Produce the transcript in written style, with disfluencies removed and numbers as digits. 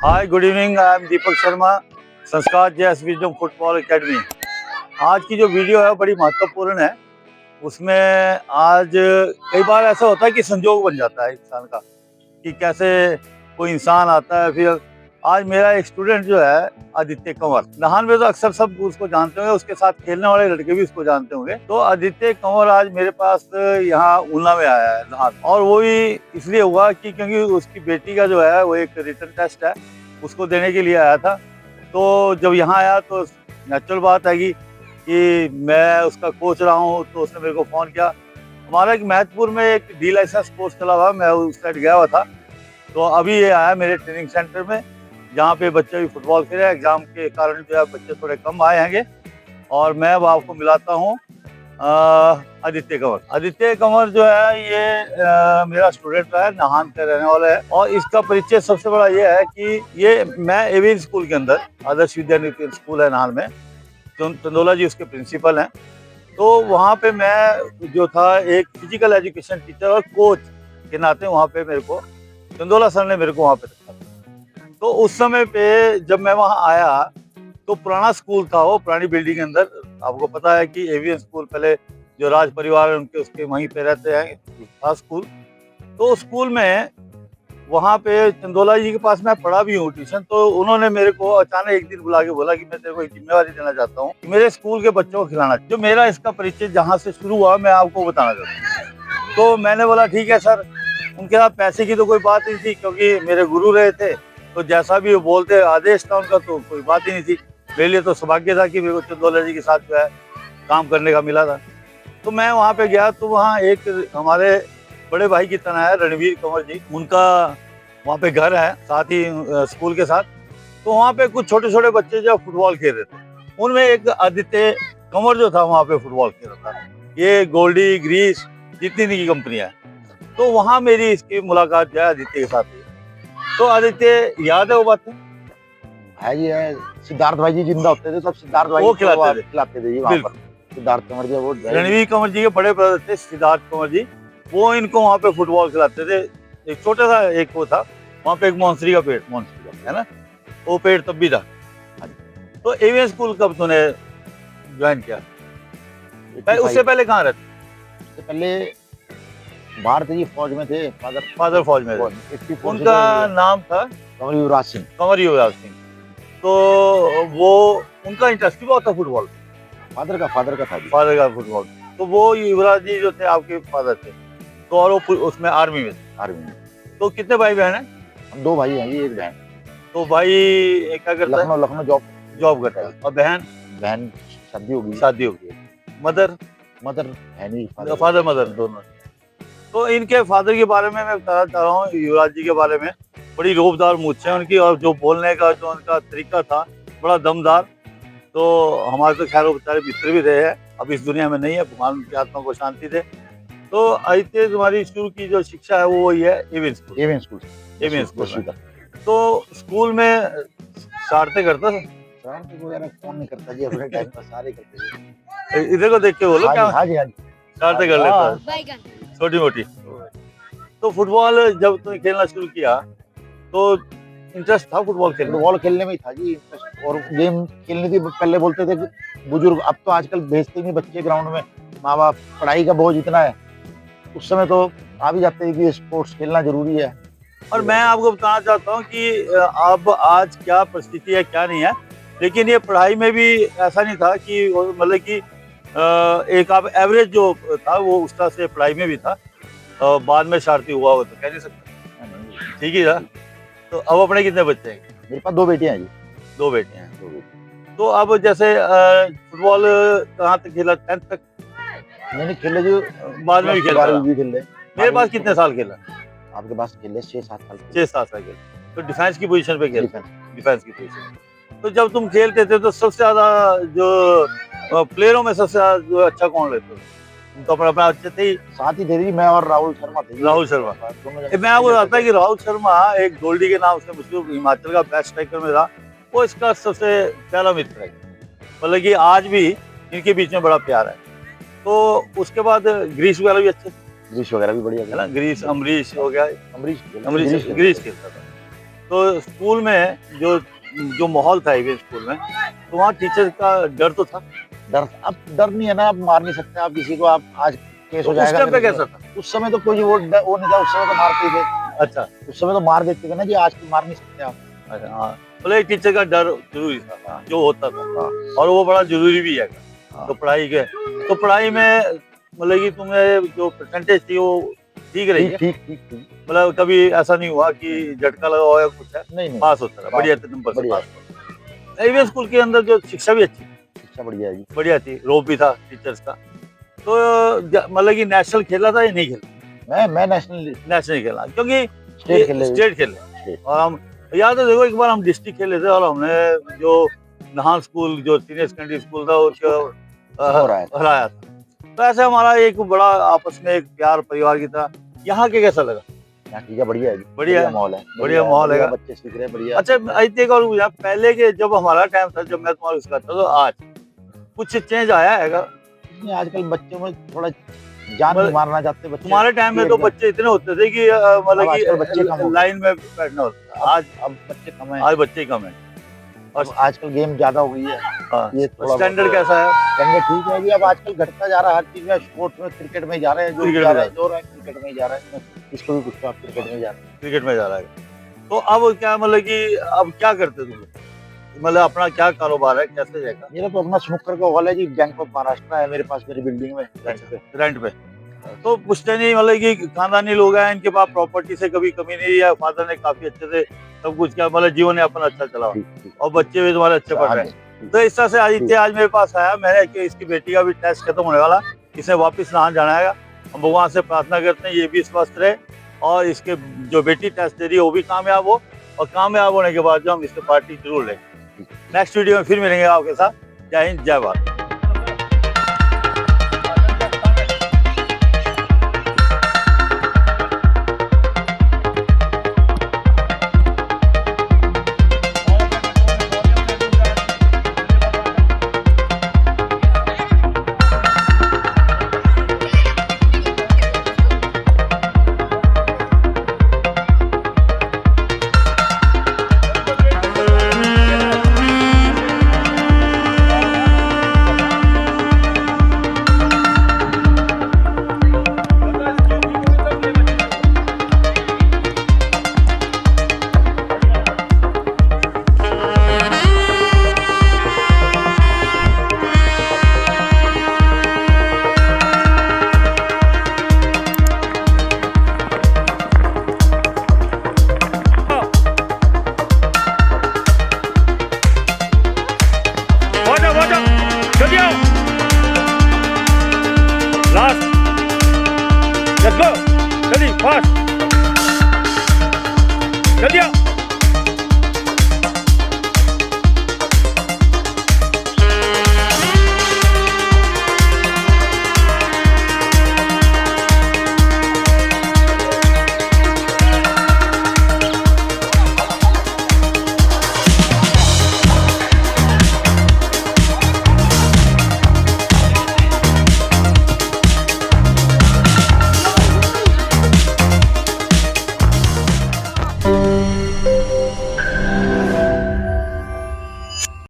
Hi, good evening. I am Deepak Sharma, Sanskar JS wisdom football academy. आज की जो वीडियो है बड़ी महत्वपूर्ण है। उसमें आज कई बार ऐसा होता है कि संजोग बन जाता है इंसान का कि कैसे कोई इंसान आता है। फिर आज मेरा एक स्टूडेंट जो है आदित्य कंवर, नाहन में तो अक्सर सब उसको जानते होंगे, उसके साथ खेलने वाले लड़के भी उसको जानते होंगे। तो आदित्य कंवर आज मेरे पास यहाँ ऊना में आया है नाहन, और वो भी इसलिए हुआ कि क्योंकि उसकी बेटी का जो है वो एक रिटन टेस्ट है, उसको देने के लिए आया था। तो जब यहाँ आया तो नेचुरल बात है कि मैं उसका कोच रहा हूँ, तो उसने मेरे को फ़ोन किया। हमारा एक महत्वपुर में एक डी लाइसेंस कोर्स चला हुआ, मैं उस साइड गया हुआ था। तो अभी ये आया मेरे ट्रेनिंग सेंटर में, जहाँ पे बच्चे भी फुटबॉल खेल रहे हैं। एग्जाम के कारण जो है बच्चे थोड़े कम आए हैंगे, और मैं अब आपको मिलाता हूँ आदित्य कंवर। आदित्य कंवर जो है ये मेरा स्टूडेंट है, नाहन का रहने वाला है। और इसका परिचय सबसे बड़ा ये है कि ये मैं एविन स्कूल के अंदर, आदर्श विद्या स्कूल है नाहन में, चंदोला जी उसके प्रिंसिपल हैं। तो वहाँ पे मैं जो था एक फिजिकल एजुकेशन टीचर और कोच के नाते वहाँ पे मेरे को चंदोला सर ने मेरे को वहाँ पे रखा था। तो उस समय पे जब मैं वहाँ आया तो पुराना स्कूल था, वो पुरानी बिल्डिंग के अंदर। आपको पता है कि एवियन स्कूल पहले जो राज परिवार है उनके उसके वहीं पे रहते हैं, था स्कूल। तो स्कूल में वहाँ पे चंदोला जी के पास मैं पढ़ा भी हूँ ट्यूशन। तो उन्होंने मेरे को अचानक एक दिन बुला के बोला कि मैं तेरे को एक जिम्मेवारी देना चाहता हूँ कि मेरे स्कूल के बच्चों को खिलाना। जो मेरा इसका परिचय जहाँ से शुरू हुआ मैं आपको बताना चाहता हूँ। तो मैंने बोला ठीक है सर। उनके साथ पैसे की तो कोई बात नहीं थी, क्योंकि मेरे गुरु रहे थे। तो जैसा भी वो बोलते आदेश था उनका, तो कोई बात ही नहीं थी। मेरे लिए तो सौभाग्य था कि मेरे को चंदोला जी के साथ जो है काम करने का मिला था। तो मैं वहाँ पे गया तो वहाँ एक हमारे बड़े भाई की तरह है रणवीर कंवर जी, उनका वहाँ पे घर है साथ ही स्कूल के साथ। तो वहाँ पे कुछ छोटे छोटे बच्चे जो फुटबॉल खेल रहे थे, उनमें एक आदित्य कंवर जो था वहाँ पे फुटबॉल खेल रहा था। ये गोल्डी ग्रीस जितनी की कंपनियां है। तो वहाँ मेरी इसकी मुलाकात जो है आदित्य के साथ हुई। तो आदित्य याद है वो बात है जी है। सिद्धार्थ भाई जी जिंदा होते थे तब सिद्धार्थ भाई वो खिलाते थे जी वहाँ पर। सिद्धार्थ कंवर जी वो रणवीर कंवर जी के बड़े ब्रदर थे सिद्धार्थ कंवर जी, वो इनको वहाँ पे फुटबॉल खिलाते थे। एक छोटा सा एक वो था वहाँ पे, एक मोंसरी का पेड़, मोंसरी का है ना, वो पेड़ तब भी था। तो एवियन स्कूल कब तूने ज्वाइन किया? उससे पहले कहाँ रहते? उससे पहले बाहर थे जी, फौज में थे। फादर फौज में थे। उनका नाम था कंवर युवराज सिंह। कंवर युवराज सिंह। तो वो उनका इंटरेस्ट भी बहुत था फुटबॉल। फादर का था जी। फादर का फुटबॉल। तो वो युवराज जी जो थे आपके फादर थे, तो और वो उसमें आर्मी में थे। आर्मी में। तो कितने भाई बहन हैं? हम दो भाई हैं जी, एक बहन। तो भाई क्या करता है? लखनऊ जॉब करता है। और बहन शादी होगी। शादी हो गई। मदर है नहीं, फादर मदर दोनों। तो इनके फादर के बारे में मैं बताना चाह रहा हूँ, युवराज जी के बारे में। बड़ी रोबदार मूंछ है उनकी, और जो बोलने का जो उनका तरीका था बड़ा दमदार। तो हमारे तो खैर वो बेचारे मित्र भी रहे हैं, अब इस दुनिया में नहीं है, भगवान उनकी आत्मा को शांति दे। तो आदित्य तुम्हारी शुरू की जो शिक्षा है वो वही है एवियन स्कूल। तो स्कूल में शरारतें करता था? शरारत वगैरह कौन नहीं करता जी, अपने टाइम पर सारे करते थे। इधर को देख के बोलो। क्या हाँ जी शरारतें कर लेता छोटी मोटी? तो फुटबॉल जब तुमने खेलना शुरू किया तो इंटरेस्ट था फुटबॉल खेलने में ही था जी इंटरेस्ट। और गेम खेलने की पहले बोलते थे बुजुर्ग, अब तो आजकल भेजते नहीं बच्चे ग्राउंड में, माँ बाप, पढ़ाई का बोझ इतना है। उस समय तो आ भी जाते हैं कि स्पोर्ट्स खेलना जरूरी है। और मैं आपको बताना चाहता हूँ कि अब आज क्या परिस्थिति है क्या नहीं है, लेकिन ये पढ़ाई में भी ऐसा नहीं था कि मतलब कि एक आप एवरेज जो था वो उस तरह से पढ़ाई में भी था। बाद में शरारती हुआ हो तो कह नहीं सकता, ठीक ही था। तो अब अपने कितने बच्चे हैं? मेरे पास दो बेटियां हैं जी। दो बेटियां हैं। तो अब जैसे फुटबॉल कहाँ तक खेला? 10th तक? नहीं खेले जो बाद में भी खेला। खेले। मेरे पास कितने साल खेला? आपके पास खेले 6-7 साल। 6-7 साल खेला। तो डिफेंस की पोजीशन पे खेला? डिफेंस की पोजीशन। तो जब तुम खेलते थे तो सबसे ज्यादा जो प्लेयरों में सबसे ज्यादा जो अच्छा कौन लेते थे? तो अपना अच्छे थे ही, साथ ही थे जी, मैं और राहुल शर्मा थे। राहुल शर्मा। मैं आपको बताता है कि राहुल शर्मा एक गोल्डी के नाम से मशहूर हिमाचल का बेस्ट स्ट्राइकर में रहा। वो इसका सबसे प्यारा मित्र है, मतलब कि आज भी इनके बीच में बड़ा प्यार है। तो उसके बाद ग्रीस वगैरह भी अच्छे, ग्रीस वगैरह भी बढ़िया है ना। ग्रीस अमरीश हो गया, ग्रीस खेलता था। तो स्कूल में जो जो माहौल था इवेंट स्कूल में, तो वहाँ टीचर का डर तो था। डर, अब डर नहीं है ना, आप मार नहीं सकते आप किसी को, आप आज केस हो तो उस जाएगा। टाइम पे फिर कैसा था? उस समय तो कोई वो नहीं था, उस समय तो मारते ही थे। अच्छा उस समय तो मार देते थे ना जी, आज मार नहीं सकते आप। अच्छा, हाँ, मतलब एक टीचर का डर जरूरी था, हाँ। जो होता था, हाँ। और वो बड़ा जरूरी भी है। हाँ। तो पढ़ाई के, तो पढ़ाई में मतलब कि तुम्हें जो परसेंटेज थी वो ठीक रही है? ठीक ठीक ठीक। मतलब कभी ऐसा नहीं हुआ कि झटका लगा हो या कुछ है? नहीं पास होता रहा, बढ़िया नंबर से बढ़िया। पास होता। एवीएन स्कूल के अंदर जो शिक्षा भी अच्छी, शिक्षा बढ़िया है जी। बढ़िया थी, रोब भी था टीचर्स का। तो मतलब कि नेशनल खेला था या नहीं खेला? मैं नेशनल नेशनल खेला, क्योंकि स्टेट खेले। स्टेट खेले, और हम याद है, देखो एक बार हम डिस्ट्रिक्ट खेले थे, और हमने जो नहान स्कूल जो सीनियर सेकेंडरी स्कूल था उसको हराया था। तो ऐसे हमारा एक बड़ा आपस में एक प्यार परिवार की तरह। यहाँ के कैसा लगा? यहाँ ठीक है, बढ़िया है जी। बढ़िया माहौल है, बढ़िया माहौल है। बच्चे सीख रहे हैं, बढ़िया। अच्छा एक और पूछा, पहले के जब हमारा टाइम था, जब मैं तुम्हारा उसका था, तो आज कुछ चेंज आया है? आजकल बच्चों में थोड़ा जान नहीं मारना चाहते बच्चे। तुम्हारे टाइम में तो बच्चे इतने होते थे कि मतलब कि बच्चे कम लाइन में बैठना होता था। आज अब बच्चे कम है, आज बच्चे कम है, और आजकल गेम ज्यादा हो गई है। हाँ। ये थोड़ा स्टैंडर्ड कैसा है? स्टैंडर्ड ठीक है जी। अब आजकल घटता जा रहा है हर चीज में, स्पोर्ट्स में, क्रिकेट में जा रहे हैं, जो क्रिकेट जा में रहे हैं, जो रहे हैं क्रिकेट में ही जा रहे हैं। इसको भी पूछो, आप क्रिकेट में जा रहे हैं। क्रिकेट में जा रहा है। तो अब क्या मतलब कि अब क्या करते तुम? मतलब अपना क्या कारोबार है, कैसे जाएगा? मेरा तो अपना स्नूकर का हॉल है जी, बैंक ऑफ महाराष्ट्र है मेरे पास, मेरी बिल्डिंग में रेंट पे। तो पूछते नहीं मतलब कि खानदानी लोग हैं, इनके पास प्रॉपर्टी से कभी कमी नहीं, या फादर ने काफी अच्छे से सब कुछ किया, मतलब जीवन यापन अच्छा चला, और बच्चे भी तुम्हारे अच्छे पढ़ रहे हैं। तो इस तरह से आदित्य आज मेरे पास आया, मैंने कि इसकी बेटी का भी टेस्ट खत्म होने वाला, इसे वापस नहान जाना है। हम भगवान से प्रार्थना करते हैं ये भी स्वस्थ रहे, और इसके जो बेटी टेस्ट दे रही है वो भी कामयाब हो, और कामयाब होने के बाद जो हम इससे पार्टी जरूर लेंगे। नेक्स्ट वीडियो में फिर मिलेंगे आपके साथ। जय हिंद, जय Bharat. Last. Let's go. Ready, fast. Ready.